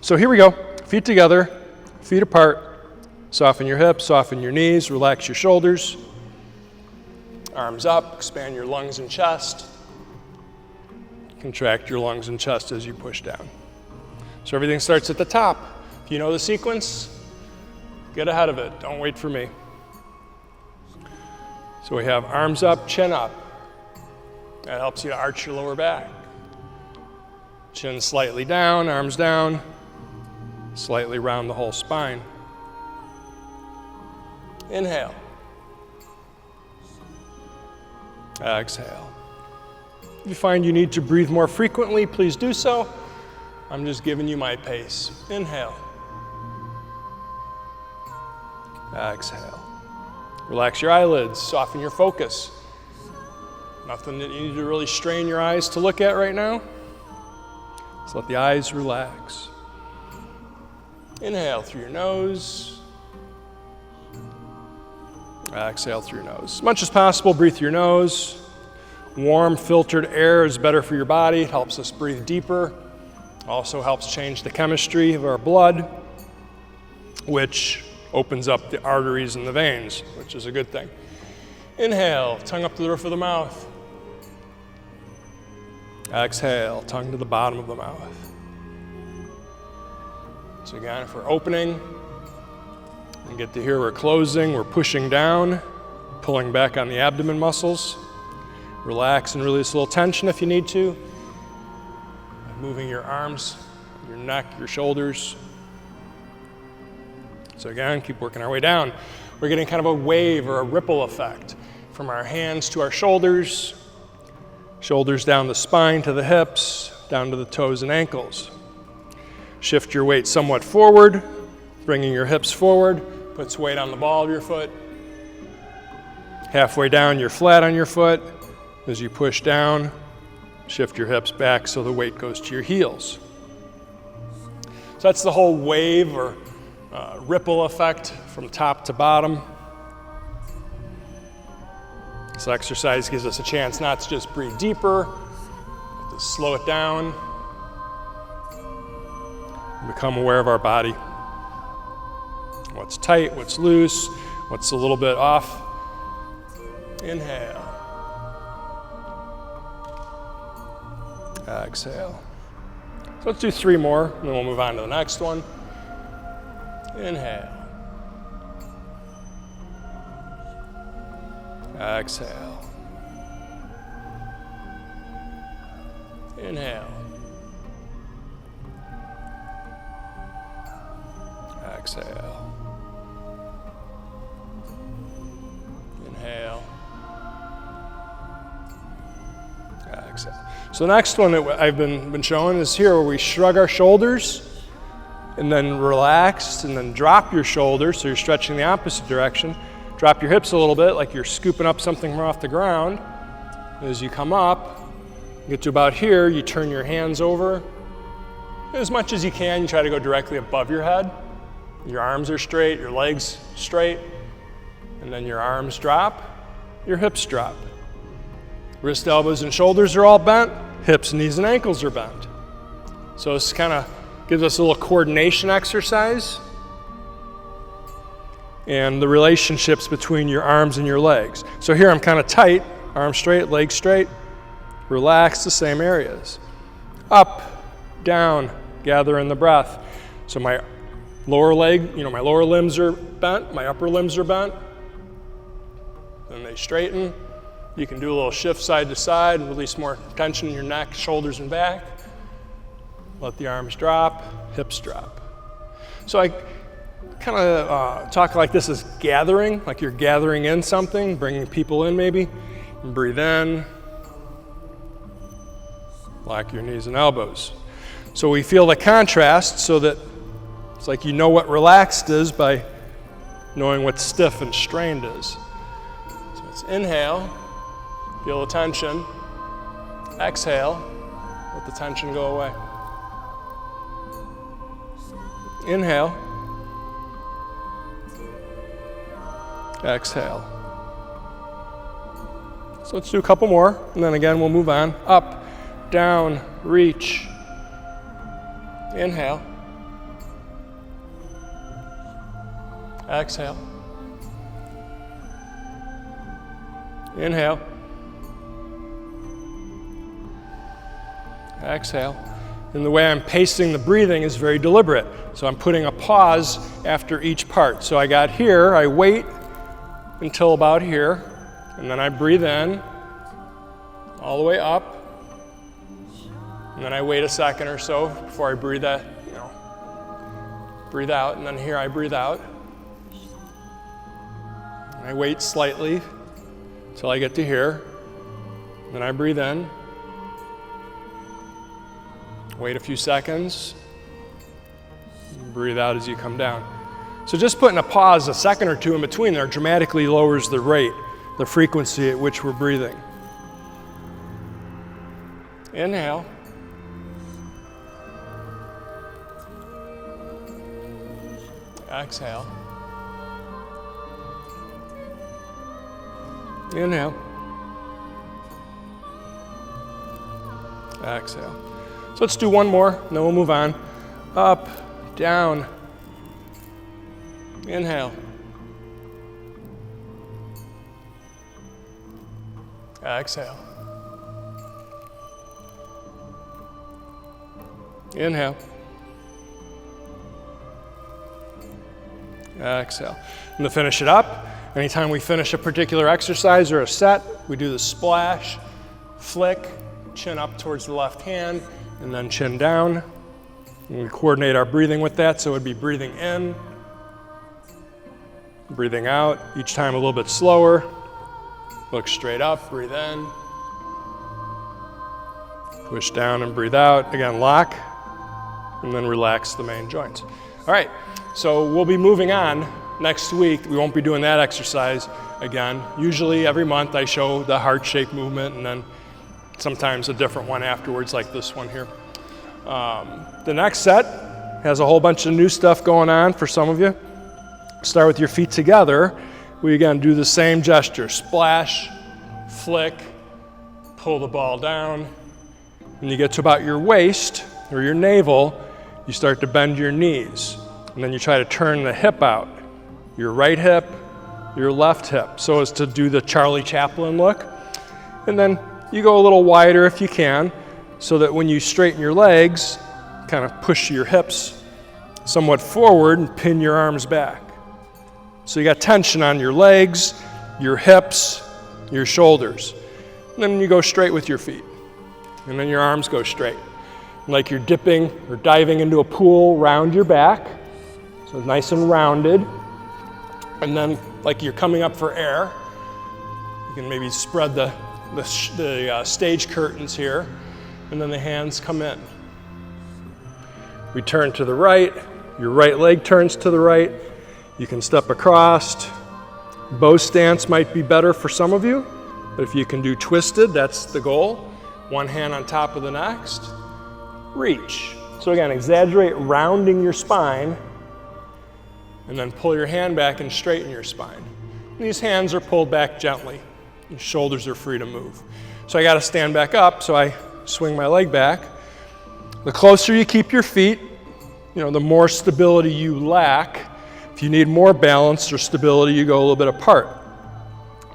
So here we go. Feet together, feet apart. Soften your hips, soften your knees, relax your shoulders. Arms up, expand your lungs and chest. Contract your lungs and chest as you push down. So everything starts at the top. If you know the sequence, get ahead of it. Don't wait for me. So we have arms up, chin up. That helps you to arch your lower back. Chin slightly down, arms down. Slightly round the whole spine. Inhale. Exhale. If you find you need to breathe more frequently, please do so. I'm just giving you my pace. Inhale. Exhale. Relax your eyelids, soften your focus. Nothing that you need to really strain your eyes to look at right now. Just let the eyes relax. Inhale through your nose. Exhale through your nose. As much as possible, breathe through your nose. Warm, filtered air is better for your body. It helps us breathe deeper. Also helps change the chemistry of our blood, which opens up the arteries and the veins, which is a good thing. Inhale, tongue up to the roof of the mouth. Exhale, tongue to the bottom of the mouth. So again, if we're opening, you get to hear we're closing, we're pushing down, pulling back on the abdomen muscles. Relax and release a little tension if you need to. Moving your arms, your neck, your shoulders. So again, keep working our way down. We're getting kind of a wave or a ripple effect from our hands to our shoulders, shoulders down the spine to the hips, down to the toes and ankles. Shift your weight somewhat forward, bringing your hips forward, puts weight on the ball of your foot. Halfway down, you're flat on your foot. As you push down, shift your hips back so the weight goes to your heels. So that's the whole wave or ripple effect from top to bottom. This exercise gives us a chance not to just breathe deeper, but to slow it down, and become aware of our body. What's tight, what's loose, what's a little bit off. Inhale. Exhale. So let's do 3 more, and then we'll move on to the next one. Inhale. Exhale. Inhale. Exhale. Inhale. Exhale. So the next one that I've been showing is here where we shrug our shoulders and then relax and then drop your shoulders so you're stretching the opposite direction. Drop your hips a little bit like you're scooping up something from off the ground. As you come up, get to about here, you turn your hands over. As much as you can, you try to go directly above your head. Your arms are straight, your legs straight, and then your arms drop, your hips drop. Wrist, elbows, and shoulders are all bent. Hips, knees, and ankles are bent. So this kind of gives us a little coordination exercise and the relationships between your arms and your legs. So here I'm kind of tight, arms straight, legs straight. Relax the same areas. Up, down, gather in the breath. So my lower leg, my lower limbs are bent, my upper limbs are bent. Then they straighten. You can do a little shift side to side and release more tension in your neck, shoulders, and back. Let the arms drop, hips drop. So I kind of talk like this as gathering, like you're gathering in something, bringing people in maybe. And breathe in, lock your knees and elbows. So we feel the contrast so that it's like you know what relaxed is by knowing what stiff and strained is. So it's inhale, feel the tension. Exhale, let the tension go away. Inhale. Exhale. So let's do a couple more, and then again we'll move on. Up, down, reach. Inhale. Exhale. Inhale. Exhale. And the way I'm pacing the breathing is very deliberate. So I'm putting a pause after each part. So I got here, I wait until about here, and then I breathe in all the way up. And then I wait a second or so before I breathe that, breathe out, and then here I breathe out. And I wait slightly until I get to here. Then I breathe in. Wait a few seconds. Breathe out as you come down. So just putting a pause, a second or two in between there, dramatically lowers the rate, the frequency at which we're breathing. Inhale. Exhale. Inhale. Exhale. So let's do one more, and then we'll move on. Up, down. Inhale. Exhale. Inhale. Exhale. And to finish it up, anytime we finish a particular exercise or a set, we do the splash, flick, chin up towards the left hand, and then chin down. And we coordinate our breathing with that, so it would be breathing in, breathing out, each time a little bit slower. Look straight up, breathe in. Push down and breathe out. Again, lock, and then relax the main joints. All right, so we'll be moving on next week. We won't be doing that exercise again. Usually every month I show the heart shake movement, and then sometimes a different one afterwards, like this one here. The next set has a whole bunch of new stuff going on for some of you. Start with your feet together. We again do the same gesture. Splash, flick, pull the ball down. When you get to about your waist or your navel, you start to bend your knees. And then you try to turn the hip out. Your right hip, your left hip, so as to do the Charlie Chaplin look. And then you go a little wider if you can, so that when you straighten your legs, kind of push your hips somewhat forward and pin your arms back. So you got tension on your legs, your hips, your shoulders. And then you go straight with your feet. And then your arms go straight. Like you're dipping or diving into a pool, round your back. So nice and rounded. And then like you're coming up for air. You can maybe spread the stage curtains here, and then the hands come in. We turn to the right, your right leg turns to the right, you can step across. Bow stance might be better for some of you, but if you can do twisted, that's the goal. One hand on top of the next, reach. So again, exaggerate rounding your spine, and then pull your hand back and straighten your spine. And these hands are pulled back gently. Your shoulders are free to move. So I got to stand back up, so I swing my leg back. The closer you keep your feet, the more stability you lack. If you need more balance or stability, you go a little bit apart.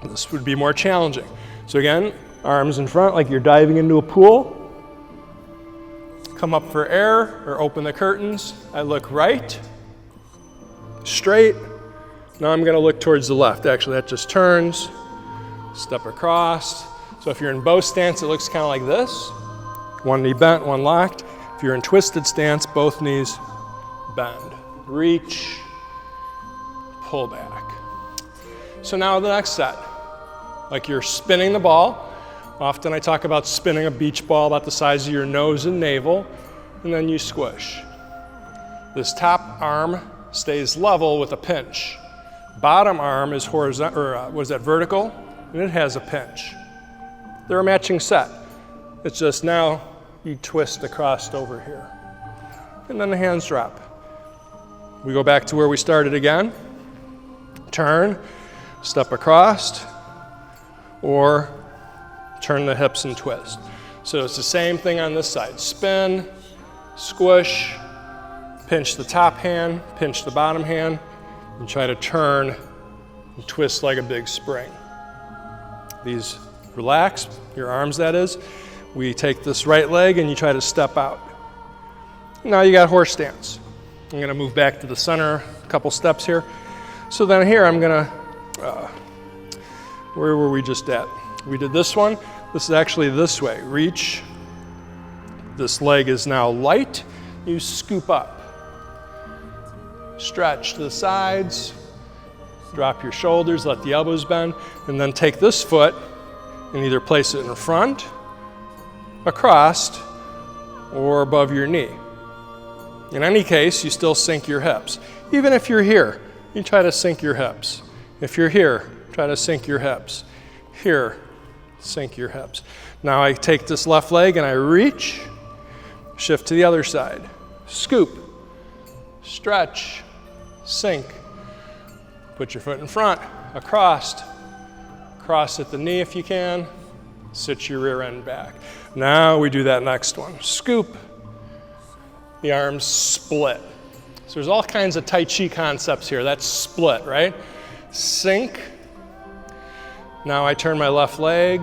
This would be more challenging. So again, arms in front like you're diving into a pool. Come up for air or open the curtains. I look right, straight. Now I'm going to look towards the left. Actually, that just turns. Step across. So if you're in bow stance, it looks kind of like this. One knee bent, one locked. If you're in twisted stance, both knees bend. Reach, pull back. So now the next set. Like you're spinning the ball. Often I talk about spinning a beach ball about the size of your nose and navel, and then you squish. This top arm stays level with a pinch. Bottom arm is horizontal, or vertical, and it has a pinch. They're a matching set. It's just now you twist across over here. And then the hands drop. We go back to where we started again. Turn, step across, or turn the hips and twist. So it's the same thing on this side. Spin, squish, pinch the top hand, pinch the bottom hand, and try to turn and twist like a big spring. These relax, your arms that is. We take this right leg and you try to step out. Now you got horse stance. I'm gonna move back to the center a couple steps here. So then here I'm gonna, where were we just at? We did this one. This is actually this way. Reach. This leg is now light. You scoop up. Stretch to the sides. Drop your shoulders, let the elbows bend, and then take this foot and either place it in front, across, or above your knee. In any case, you still sink your hips. Even if you're here, you try to sink your hips. If you're here, try to sink your hips. Here, sink your hips. Now I take this left leg and I reach, shift to the other side. Scoop, stretch, sink. Put your foot in front, across. Cross at the knee if you can. Sit your rear end back. Now we do that next one. Scoop. The arms split. So there's all kinds of Tai Chi concepts here. That's split, right? Sink. Now I turn my left leg.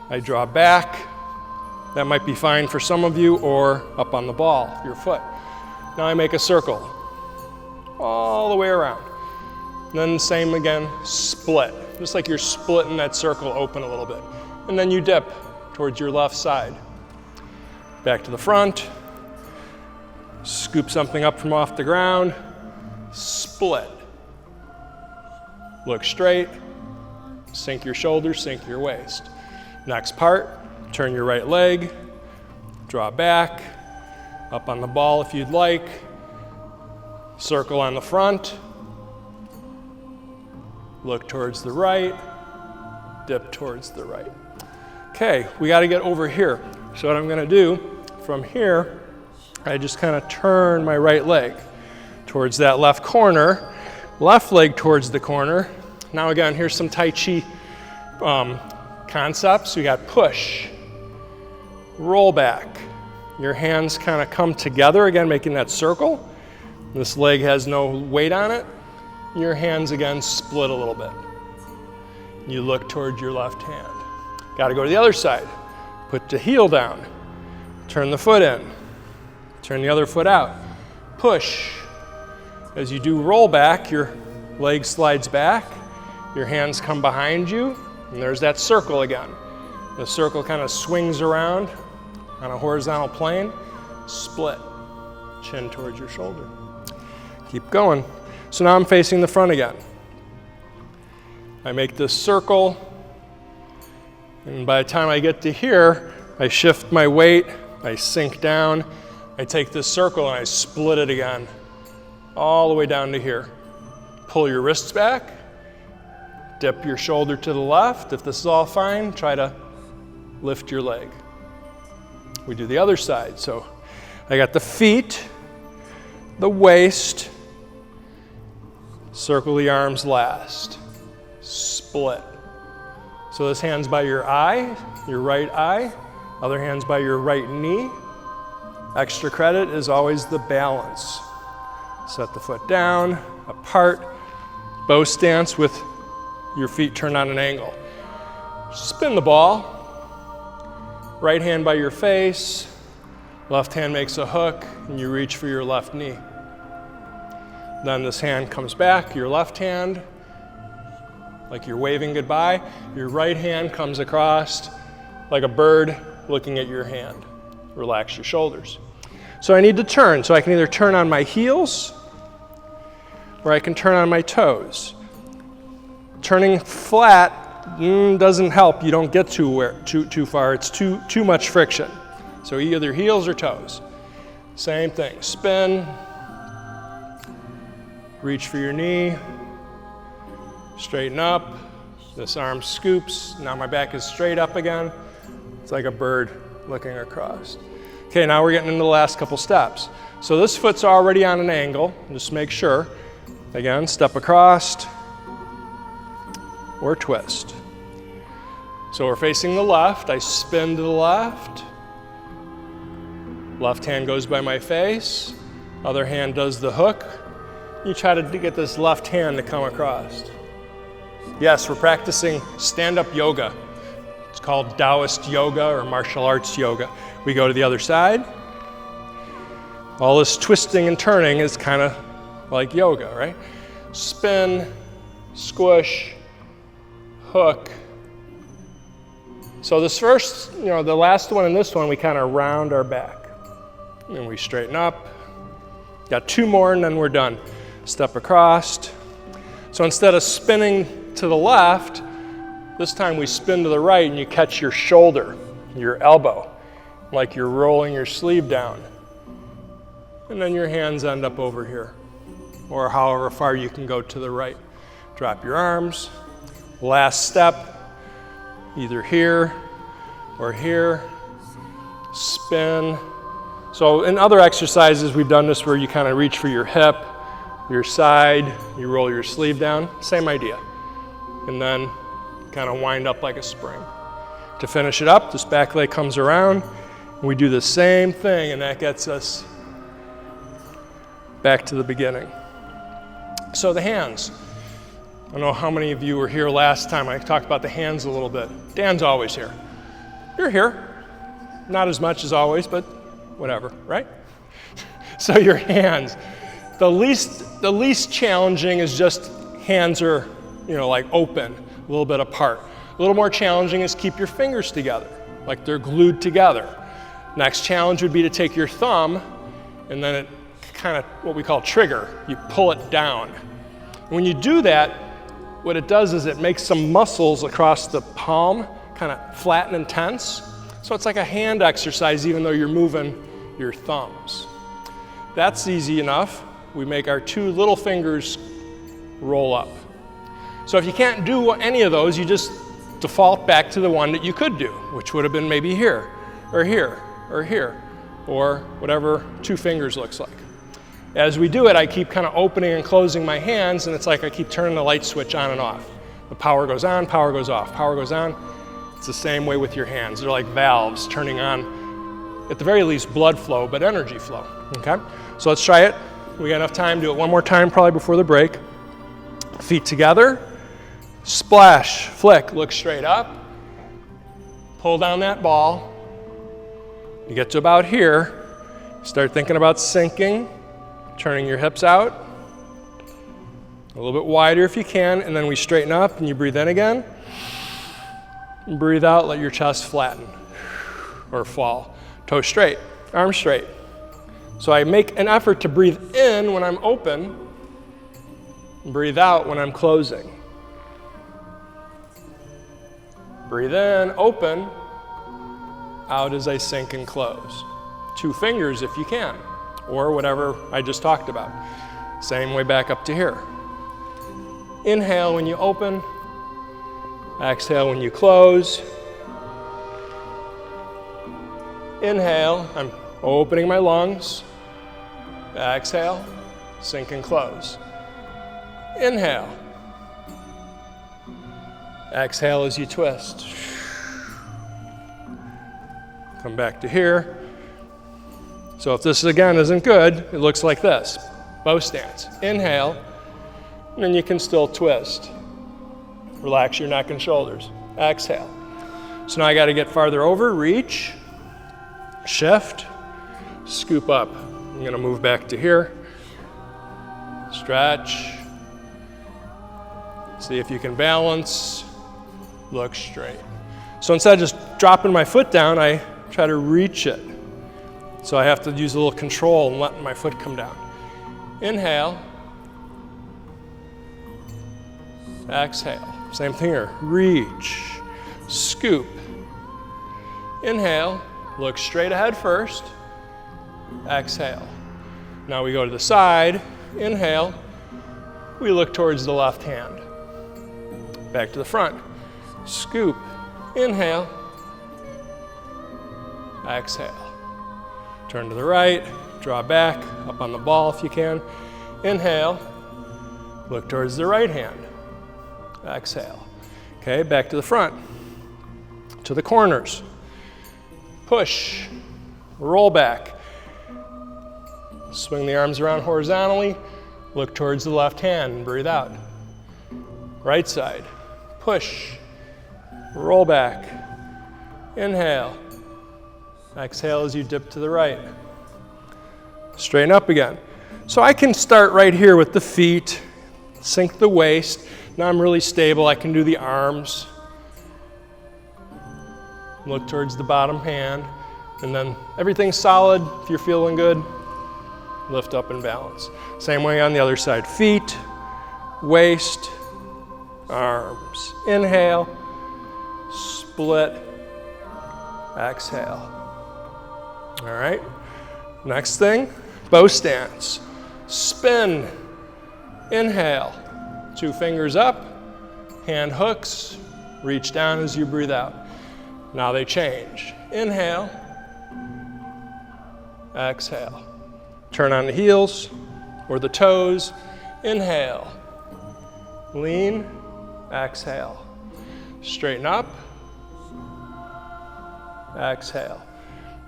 I draw back. That might be fine for some of you, or up on the ball, your foot. Now I make a circle all the way around. Then same again, split. Just like you're splitting that circle open a little bit. And then you dip towards your left side. Back to the front. Scoop something up from off the ground. Split. Look straight. Sink your shoulders, sink your waist. Next part, turn your right leg. Draw back. Up on the ball if you'd like. Circle on the front. Look towards the right, dip towards the right. Okay, we got to get over here. So what I'm going to do, from here, I just kind of turn my right leg towards that left corner, left leg towards the corner. Now again, here's some Tai Chi concepts. We got push, roll back. Your hands kind of come together, again, making that circle. This leg has no weight on it. Your hands again split a little bit. You look toward your left hand. Got to go to the other side. Put the heel down. Turn the foot in. Turn the other foot out. Push. As you do roll back, your leg slides back. Your hands come behind you. And there's that circle again. The circle kind of swings around on a horizontal plane. Split. Chin towards your shoulder. Keep going. So now I'm facing the front again. I make this circle, and by the time I get to here, I shift my weight, I sink down, I take this circle and I split it again, all the way down to here. Pull your wrists back, dip your shoulder to the left. If this is all fine, try to lift your leg. We do the other side. So I got the feet, the waist, circle the arms last. Split. So this hand's by your eye, your right eye. Other hand's by your right knee. Extra credit is always the balance. Set the foot down, apart. Bow stance with your feet turned on an angle. Spin the ball. Right hand by your face. Left hand makes a hook, and you reach for your left knee. Then this hand comes back, your left hand, like you're waving goodbye. Your right hand comes across like a bird looking at your hand. Relax your shoulders. So I need to turn. So I can either turn on my heels or I can turn on my toes. Turning flat doesn't help. You don't get too far. It's too much friction. So either heels or toes. Same thing. Spin. Reach for your knee, straighten up, this arm scoops, now my back is straight up again. It's like a bird looking across. Okay, now we're getting into the last couple steps. So this foot's already on an angle, just make sure. Again, step across or twist. So we're facing the left, I spin to the left. Left hand goes by my face, other hand does the hook. You try to get this left hand to come across. Yes, we're practicing stand-up yoga. It's called Taoist yoga or martial arts yoga. We go to the other side. All this twisting and turning is kind of like yoga, right? Spin, squish, hook. So this first, the last one and this one, we kind of round our back. And we straighten up. Got 2 more and then we're done. Step across. So instead of spinning to the left, this time we spin to the right and you catch your shoulder, your elbow, like you're rolling your sleeve down. And then your hands end up over here, or however far you can go to the right. Drop your arms. Last step, either here or here. Spin. So in other exercises, we've done this where you kind of reach for your hip, your side, you roll your sleeve down, same idea. And then kind of wind up like a spring. To finish it up, this back leg comes around, and we do the same thing, and that gets us back to the beginning. So the hands. I don't know how many of you were here last time. I talked about the hands a little bit. Dan's always here. You're here. Not as much as always, but whatever, right? So your hands. The least challenging is just hands are, like open, a little bit apart. A little more challenging is keep your fingers together, like they're glued together. Next challenge would be to take your thumb, and then it kind of what we call trigger. You pull it down. When you do that, what it does is it makes some muscles across the palm kind of flatten and tense. So it's like a hand exercise even though you're moving your thumbs. That's easy enough. We make our 2 little fingers roll up. So if you can't do any of those, you just default back to the one that you could do, which would have been maybe here, or here, or here, or whatever 2 fingers looks like. As we do it, I keep kind of opening and closing my hands, and it's like I keep turning the light switch on and off. The power goes on, power goes off, power goes on. It's the same way with your hands. They're like valves turning on, at the very least, blood flow, but energy flow, okay? So let's try it. We got enough time. Do it one more time, probably before the break. Feet together. Splash, flick, look straight up. Pull down that ball. You get to about here. Start thinking about sinking. Turning your hips out, a little bit wider if you can, and then we straighten up and you breathe in again. And breathe out, let your chest flatten or fall. Toes straight, arms straight. So I make an effort to breathe in when I'm open, and breathe out when I'm closing. Breathe in, open, out as I sink and close. 2 fingers if you can. Or whatever I just talked about. Same way back up to here. Inhale when you open. Exhale when you close. Inhale, I'm opening my lungs. Exhale, sink and close. Inhale. Exhale as you twist. Come back to here. So if this again isn't good, it looks like this. Bow stance. Inhale, and then you can still twist. Relax your neck and shoulders. Exhale. So now I got to get farther over, reach, shift, scoop up. I'm going to move back to here. Stretch. See if you can balance. Look straight. So instead of just dropping my foot down, I try to reach it. So I have to use a little control and let my foot come down. Inhale. Exhale. Same thing here. Reach. Scoop. Inhale. Look straight ahead first. Exhale. Now we go to the side. Inhale. We look towards the left hand. Back to the front. Scoop. Inhale. Exhale. Turn to the right, draw back, up on the ball if you can. Inhale, look towards the right hand. Exhale. Okay, back to the front, to the corners. Push, roll back. Swing the arms around horizontally, Look towards the left hand and breathe out. Right side. Push. Roll back. Inhale. Exhale as you dip to the right. Straighten up again. So I can start right here with the feet, sink the waist. Now I'm really stable. I can do the arms. Look towards the bottom hand. And then everything's solid. If you're feeling good, lift up and balance. Same way on the other side. Feet, waist, arms. Inhale, split, exhale. All right. Next thing, bow stance. Spin, inhale. 2 fingers up, hand hooks, reach down as you breathe out. Now they change. Inhale, exhale. Turn on the heels or the toes. Inhale, lean, exhale. Straighten up, exhale.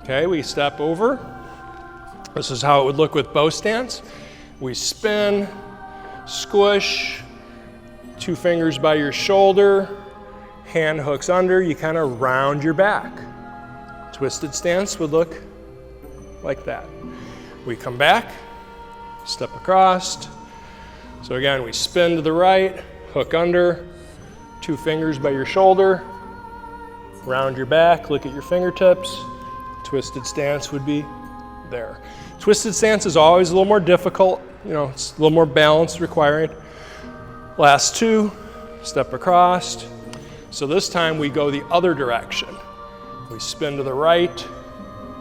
Okay, we step over. This is how it would look with bow stance. We spin, squish, 2 fingers by your shoulder, hand hooks under, you kind of round your back. Twisted stance would look like that. We come back, step across. So again, we spin to the right, hook under, 2 fingers by your shoulder, round your back, look at your fingertips. Twisted stance would be there. Twisted stance is always a little more difficult, it's a little more balance required. Last 2, step across. So this time we go the other direction. We spin to the right,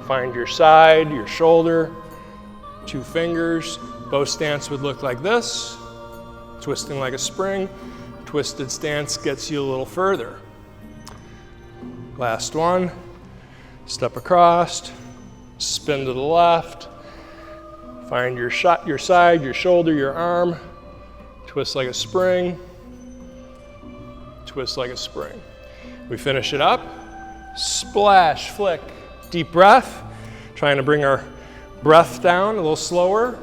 find your side, your shoulder, 2 fingers. Bow stance would look like this, twisting like a spring. Twisted stance gets you a little further. Last one, step across, spin to the left, find your side, your shoulder, your arm, twist like a spring, twist like a spring. We finish it up, splash, flick, deep breath, trying to bring our breath down a little slower.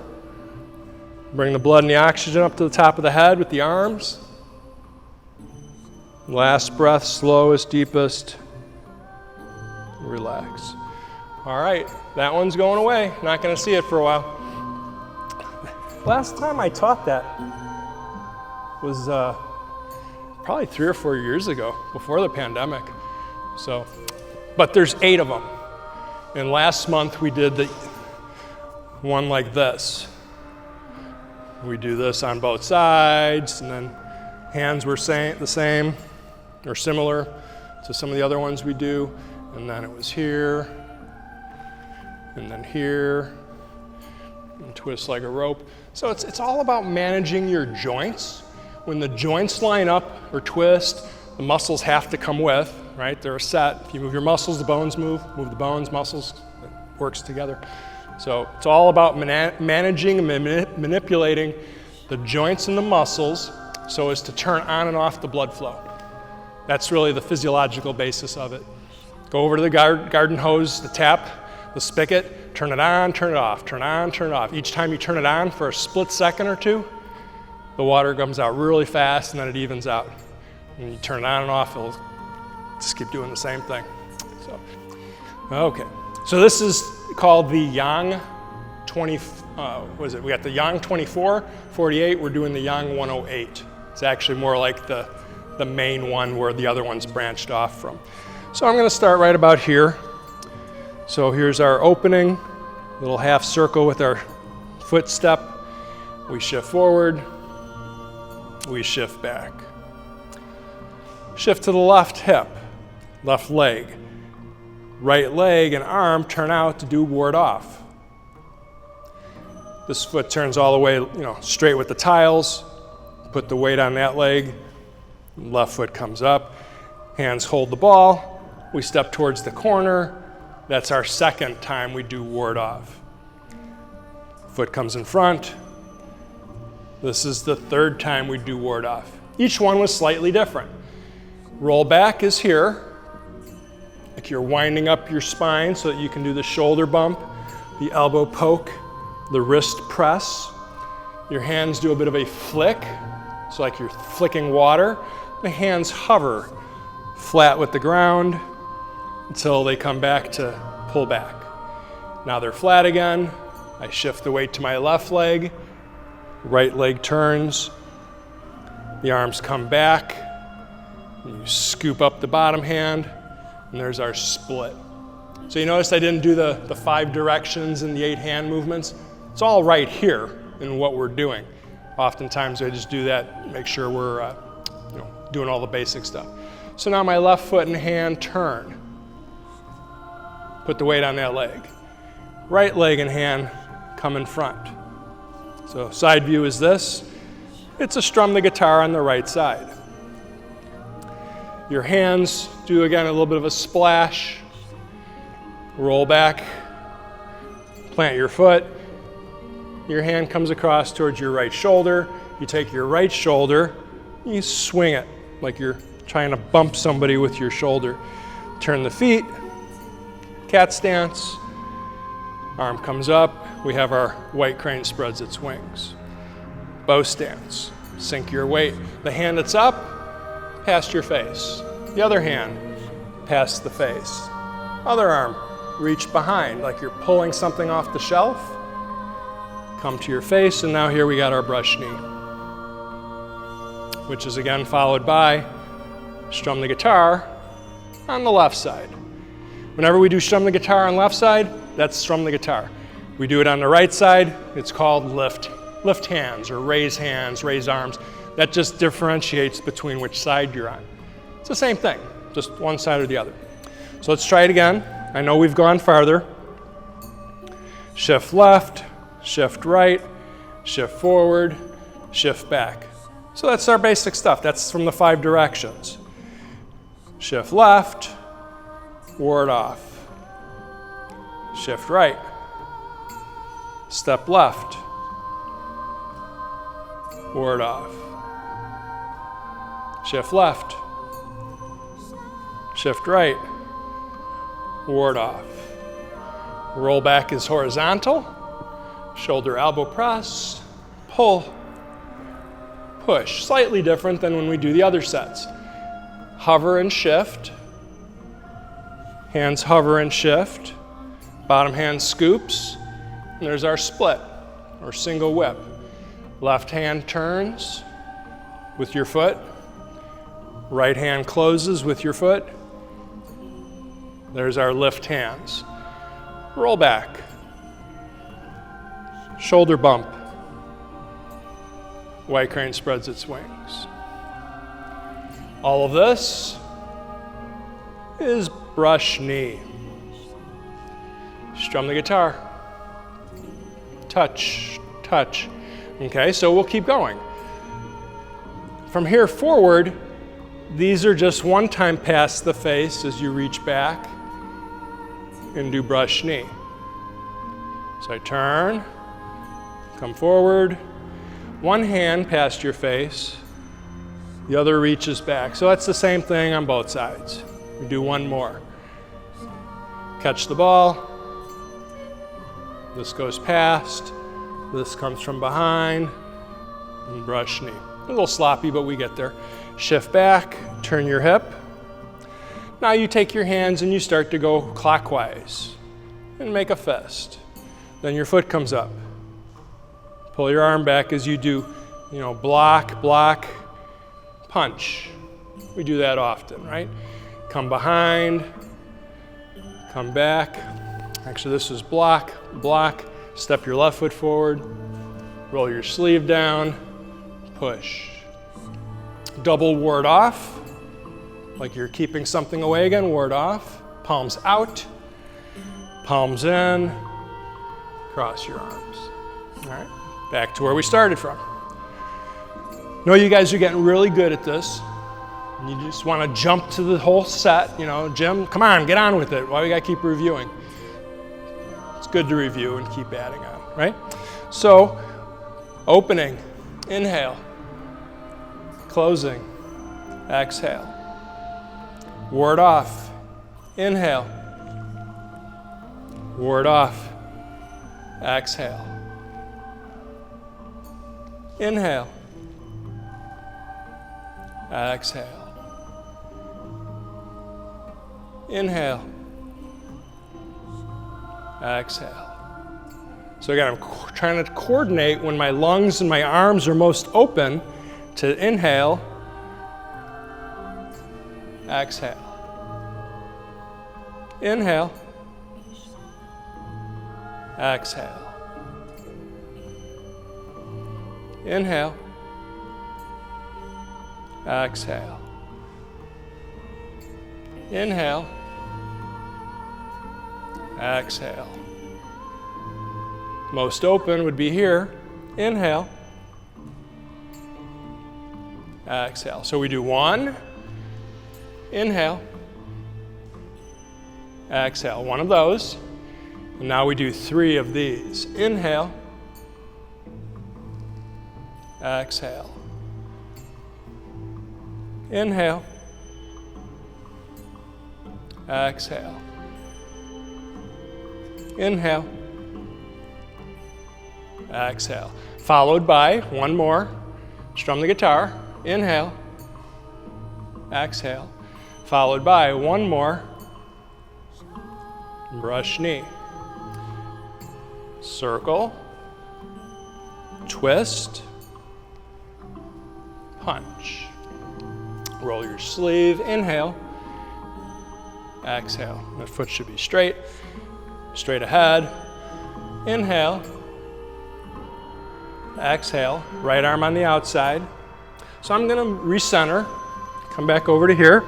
Bring the blood and the oxygen up to the top of the head with the arms. Last breath, slowest, deepest. Relax. All right, that one's going away. Not going to see it for a while. Last time I taught that was probably 3 or 4 years ago, before the pandemic. But there's 8 of them. And last month we did the one like this. We do this on both sides, and then hands were the same or similar to some of the other ones we do. And then it was here, and then here, and twist like a rope. So it's all about managing your joints. When the joints line up or twist, the muscles have to come with, right? They're a set. If you move your muscles, the bones move. Move the bones, muscles, it works together. So it's all about managing and manipulating the joints and the muscles so as to turn on and off the blood flow. That's really the physiological basis of it. Go over to the garden hose, the tap, the spigot, turn it on, turn it off, turn on, turn it off. Each time you turn it on for a split second or 2, the water comes out really fast and then it evens out. When you turn it on and off, it'll just keep doing the same thing. Okay, so this is called the Yang 20, we got the Yang 24, 48, we're doing the Yang 108. It's actually more like the main one where the other one's branched off from. So I'm going to start right about here. So here's our opening, little half circle with our foot step. We shift forward, we shift back. Shift to the left hip, left leg. Right leg and arm turn out to do ward off. This foot turns all the way, straight with the tiles. Put the weight on that leg. Left foot comes up. Hands hold the ball. We step towards the corner. That's our second time we do ward off. Foot comes in front. This is the third time we do ward off. Each one was slightly different. Roll back is here. Like you're winding up your spine so that you can do the shoulder bump, the elbow poke, the wrist press. Your hands do a bit of a flick. It's like you're flicking water. The hands hover flat with the ground until they come back to pull back. Now they're flat again. I shift the weight to my left leg. Right leg turns. The arms come back. You scoop up the bottom hand, and there's our split. So you notice I didn't do the 5 directions and the 8 hand movements. It's all right here in what we're doing. Oftentimes I just do that, make sure we're doing all the basic stuff. So now my left foot and hand turn. Put the weight on that leg. Right leg and hand come in front. So side view is this. It's a strum the guitar on the right side. Your hands do, again, a little bit of a splash. Roll back, plant your foot. Your hand comes across towards your right shoulder. You take your right shoulder, you swing it like you're trying to bump somebody with your shoulder. Turn the feet, cat stance, arm comes up. We have our white crane spreads its wings. Bow stance, sink your weight. The hand that's up, past your face. The other hand, past the face. Other arm, reach behind like you're pulling something off the shelf. Come to your face, and now here we got our brush knee, which is again followed by strum the guitar on the left side. Whenever we do strum the guitar on left side, that's strum the guitar. We do it on the right side, it's called lift hands or raise arms. That just differentiates between which side you're on. It's the same thing, just one side or the other. So let's try it again. I know we've gone farther. Shift left, shift right, shift forward, shift back. So that's our basic stuff. That's from the 5 directions. Shift left, ward off. Shift right, step left, ward off. Shift left, shift right, ward off. Roll back is horizontal, shoulder elbow press, pull, push. Slightly different than when we do the other sets. Hover and shift, hands hover and shift, bottom hand scoops, and there's our split or single whip. Left hand turns with your foot, right hand closes with your foot. There's our lift hands. Roll back. Shoulder bump. White crane spreads its wings. All of this is brush knee. Strum the guitar. Touch, touch. Okay, so we'll keep going. From here forward, these are just one time past the face as you reach back and do brush knee. So I turn, come forward, one hand past your face, the other reaches back. So that's the same thing on both sides. We do one more. Catch the ball. This goes past. This comes from behind. And brush knee. A little sloppy, but we get there. Shift back, turn your hip. Now you take your hands and you start to go clockwise and make a fist. Then your foot comes up. Pull your arm back as you do, block, block, punch. We do that often, right? Come behind, come back. Actually, this is block, block. Step your left foot forward, roll your sleeve down, push. Double ward off, like you're keeping something away again, ward off. Palms out, palms in, cross your arms. All right, back to where we started from. Know you guys are getting really good at this. You just want to jump to the whole set, Jim, come on, get on with it. Why we got to keep reviewing? It's good to review and keep adding on, right? So, opening, inhale, closing, exhale. Ward off, inhale, ward off, exhale. Inhale. Exhale. Inhale. Exhale. So again, I'm trying to coordinate when my lungs and my arms are most open to inhale, exhale. Inhale, exhale. Inhale, exhale. Inhale, exhale. Most open would be here. Inhale, exhale. So we do 1, inhale, exhale. 1 of those. And now we do 3 of these. Inhale, exhale. Inhale, exhale. Inhale, exhale. Followed by 1 more. Strum the guitar. Inhale, exhale. Followed by 1 more. Brush knee. Circle. Twist. Punch. Roll your sleeve. Inhale. Exhale. The foot should be straight. Straight ahead. Inhale. Exhale. Right arm on the outside. So I'm going to recenter. Come back over to here.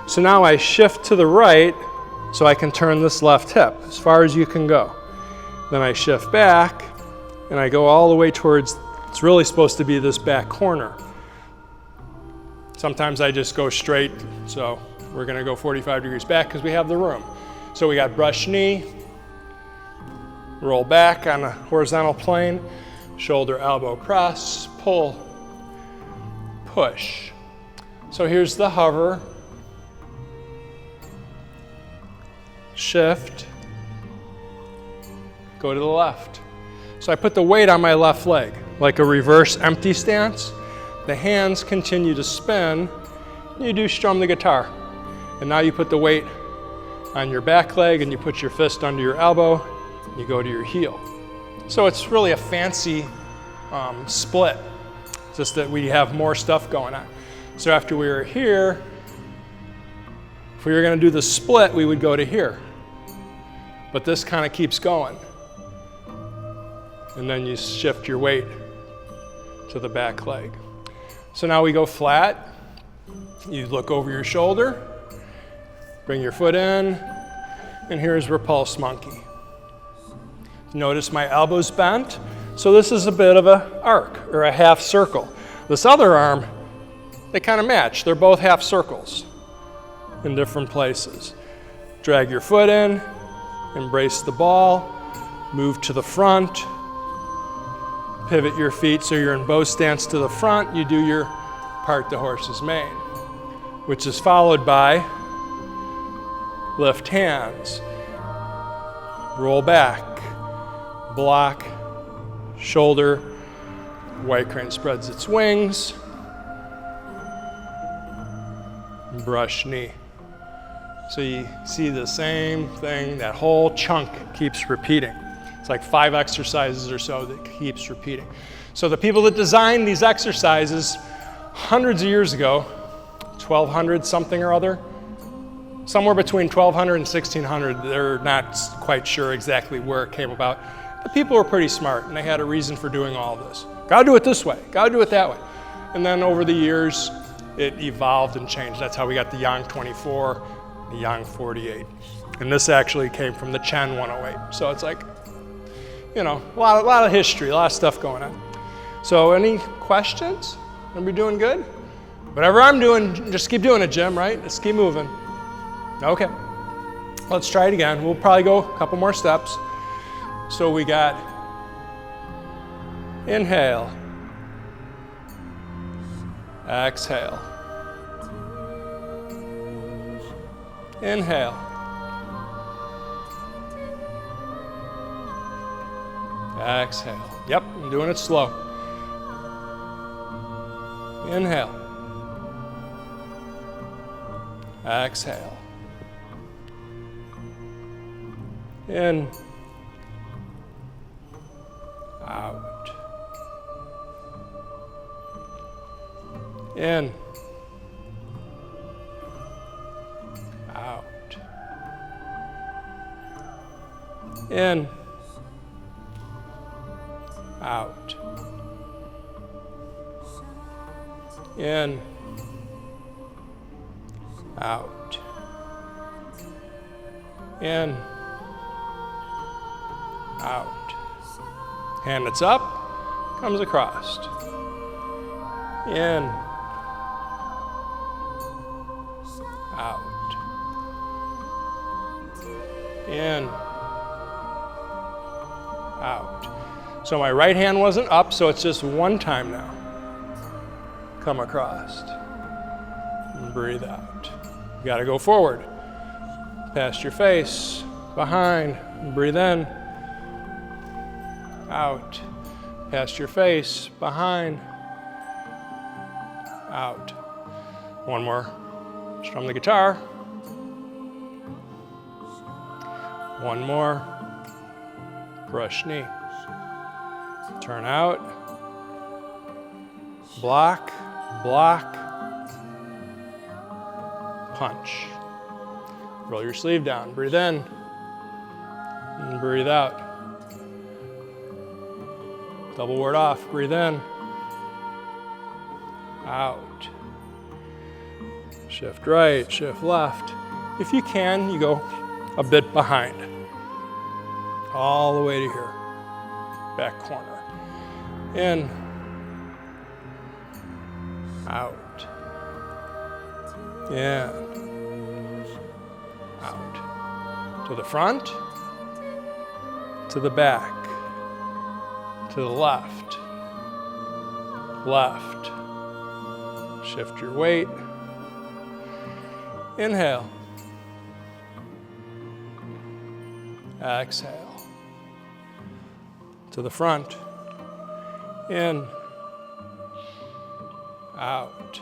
So now I shift to the right so I can turn this left hip as far as you can go. Then I shift back and I go all the way towards, it's really supposed to be this back corner. Sometimes I just go straight, so we're going to go 45 degrees back because we have the room. So we got brush knee, roll back on a horizontal plane, shoulder elbow press, pull, push. So here's the hover, shift, go to the left. So I put the weight on my left leg, like a reverse empty stance. The hands continue to spin. You do strum the guitar. And now you put the weight on your back leg and you put your fist under your elbow, and you go to your heel. So it's really a fancy split, just that we have more stuff going on. So after we were here, if we were going to do the split, we would go to here. But this kind of keeps going. And then you shift your weight to the back leg. So now we go flat. You look over your shoulder, bring your foot in, and here's repulse monkey. Notice my elbows bent. So this is a bit of an arc or a half circle. This other arm, they kind of match. They're both half circles in different places. Drag your foot in, embrace the ball, move to the front, pivot your feet so you're in bow stance to the front. You do your part the horse's mane, which is followed by lift hands, roll back, block, shoulder, white crane spreads its wings, brush knee. So you see the same thing, that whole chunk keeps repeating. It's like 5 exercises or so that keeps repeating. So the people that designed these exercises hundreds of years ago, 1200 something or other, somewhere between 1200 and 1600, they're not quite sure exactly where it came about. But people were pretty smart and they had a reason for doing all this. Gotta do it this way, gotta do it that way. And then over the years, it evolved and changed. That's how we got the Yang 24, the Yang 48. And this actually came from the Chen 108. So it's like, you know, a lot of history, a lot of stuff going on. So any questions? Are we doing good? Whatever I'm doing, just keep doing it, Jim, right? Just keep moving. Okay, let's try it again. We'll probably go a couple more steps. So we got inhale, exhale, inhale, exhale. Yep, I'm doing it slow. Inhale. Exhale. In. Out. In. Out. In. Out. In. Out. In. Out. Hand that's up, comes across. In. Out. In. Out. So my right hand wasn't up, so it's just one time now. Come across. And breathe out. You gotta go forward. Past your face, behind, and breathe in. Out. Past your face, behind. Out. One more. Strum the guitar. One more. Brush knee. Turn out. Block, block. Punch. Roll your sleeve down. Breathe in. And breathe out. Double word off. Breathe in. Out. Shift right, shift left. If you can, you go a bit behind. All the way to here. Back corner. In. Out. In. Out. To the front. To the back. To the left. Left. Shift your weight. Inhale. Exhale. To the front. In. Out.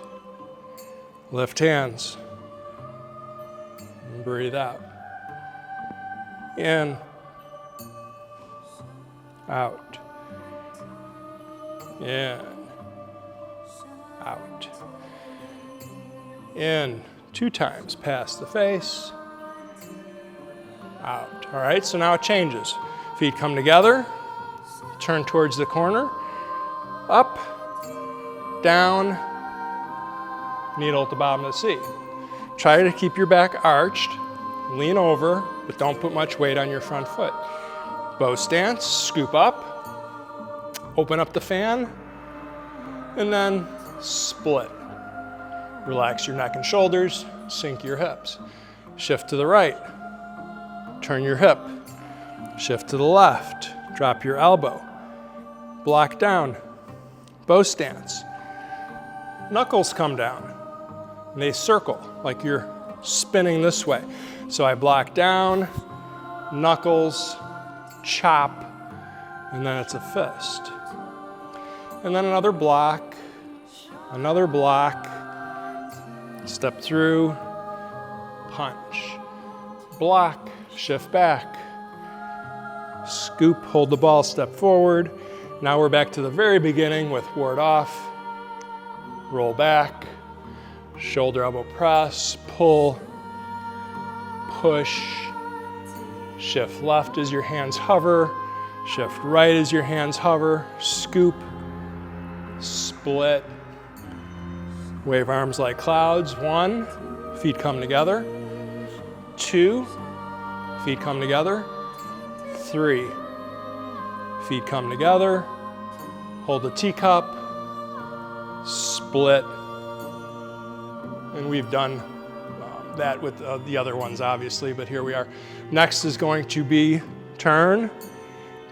Lift hands. And breathe out. In. Out. In. Out. In. 2 times. Past the face. Out. All right, so now it changes. Feet come together. Turn towards the corner. Up. Down. Needle at the bottom of the seat. Try to keep your back arched. Lean over, but don't put much weight on your front foot. Bow stance. Scoop up. Open up the fan. And then split. Relax your neck and shoulders. Sink your hips. Shift to the right. Turn your hip. Shift to the left. Drop your elbow. Block down. Bow stance. Knuckles come down. And they circle like you're spinning this way. So I block down, knuckles, chop, and then it's a fist. And then another block, step through, punch, block, shift back, scoop, hold the ball, step forward. Now we're back to the very beginning with ward off, roll back, shoulder elbow press, pull, push, shift left as your hands hover, shift right as your hands hover, scoop, split, wave arms like clouds. 1, feet come together. 2, feet come together. 3, feet come together. Hold the teacup, split, and we've done that with the other ones obviously, but here we are. Next is going to be turn,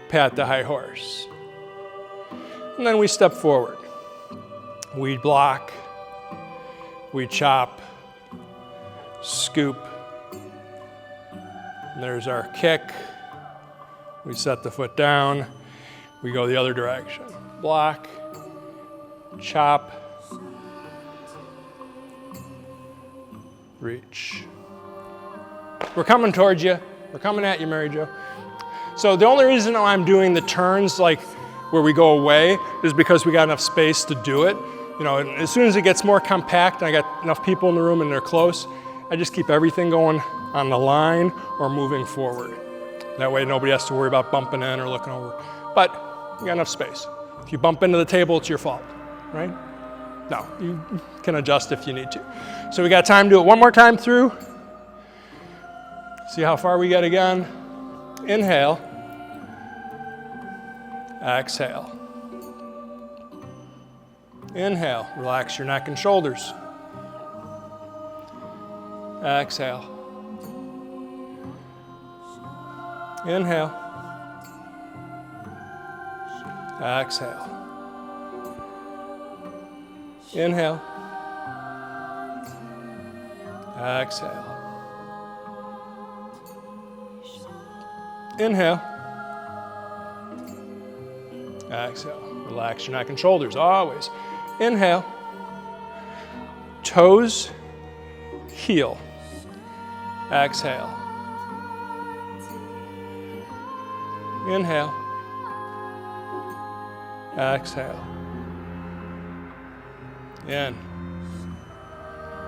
pat the high horse. And then we step forward. We block, we chop, scoop. And there's our kick. We set the foot down. We go the other direction. Block, chop, reach. We're coming towards you. We're coming at you, Mary Jo. So the only reason I'm doing the turns like where we go away is because we got enough space to do it. You know, and as soon as it gets more compact and I got enough people in the room and they're close, I just keep everything going on the line or moving forward. That way nobody has to worry about bumping in or looking over. But you got enough space. If you bump into the table, it's your fault, right? No, you can adjust if you need to. So we got time to do it one more time through. See how far we get again. Inhale. Exhale. Inhale. Relax your neck and shoulders. Exhale. Inhale. Exhale. Inhale. Exhale. Inhale. Exhale. Relax your neck and shoulders, always. Inhale. Toes, heel. Exhale. Inhale. Exhale. In.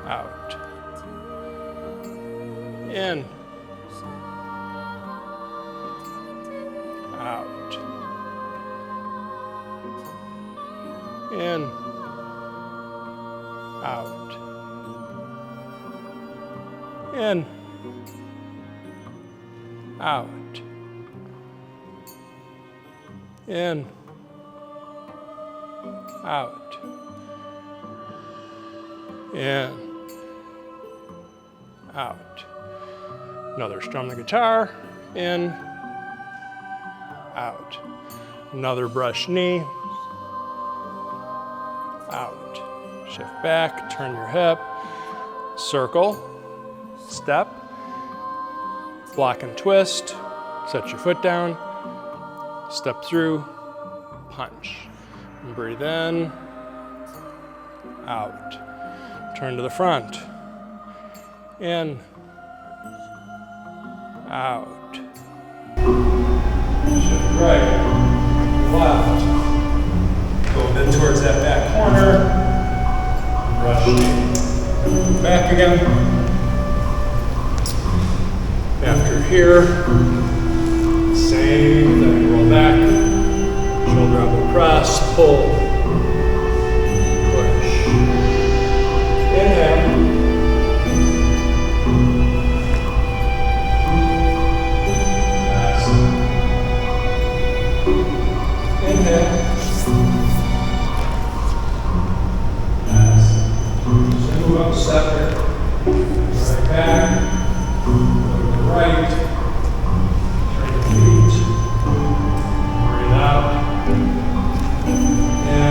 Out. In. Out. In. Out. In. Out. In. Out. In. Out. Another strum the guitar. In. Out. Another brush knee. Out. Shift back, turn your hip. Circle. Step. Block and twist. Set your foot down. Step through. Punch. And breathe in. Out. Turn to the front. In. Out. Shift right. Left. Go then towards that back corner. Brush. Back again. After here, same thing. Roll back. Shoulder elbow press. Pull. Push. Inhale. Exhale. Inhale. Move up, step here. Right back. Go to the right. Turn the feet. Breathe out. In.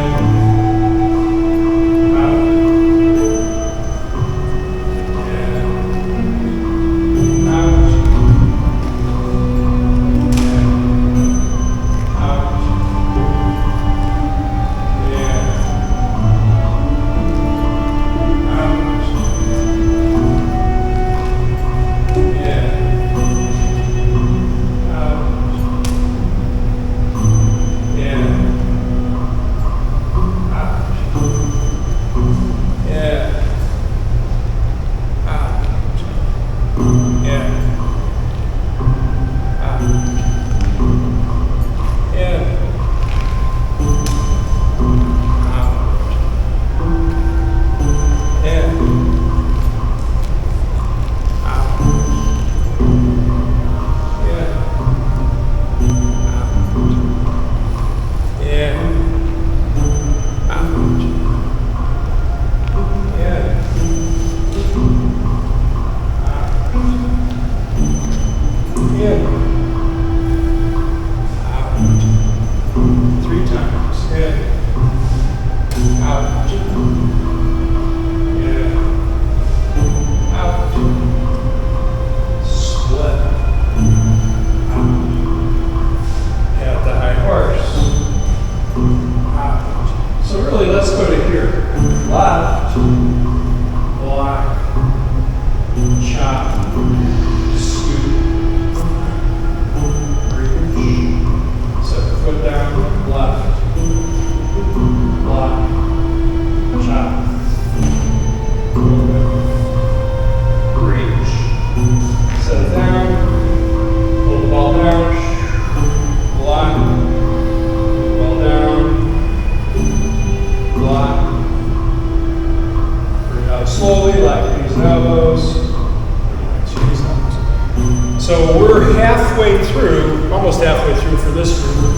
through, almost halfway through for this group,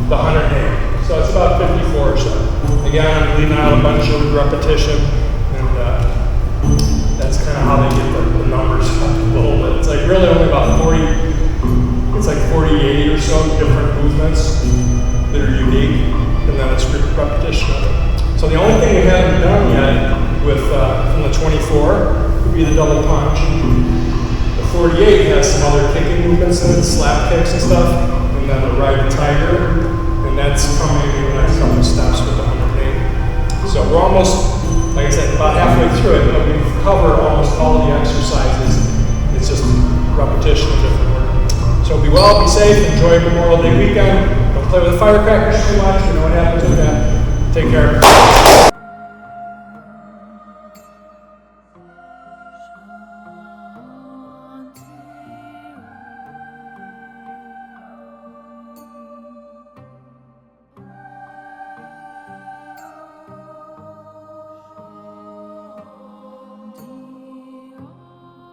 the 108. So it's about 54 or so. Again, I'm leaving out a bunch of repetition, and that's kind of how they get the numbers up a little bit. It's like really only about 48 or so different movements that are unique, and then it's repetition of it. So the only thing we haven't done yet with from the 24 would be the double punch. The 48 has some other kicking movements in it, slap kicks and stuff, and then the ride tiger, and that's coming in the next couple of steps with the 108. So we're almost, like I said, about halfway through it, but we've covered almost all the exercises. It's just repetition of different work. So be well, be safe, enjoy Memorial Day weekend. Don't play with firecrackers too much, you know what happens with that. Take care.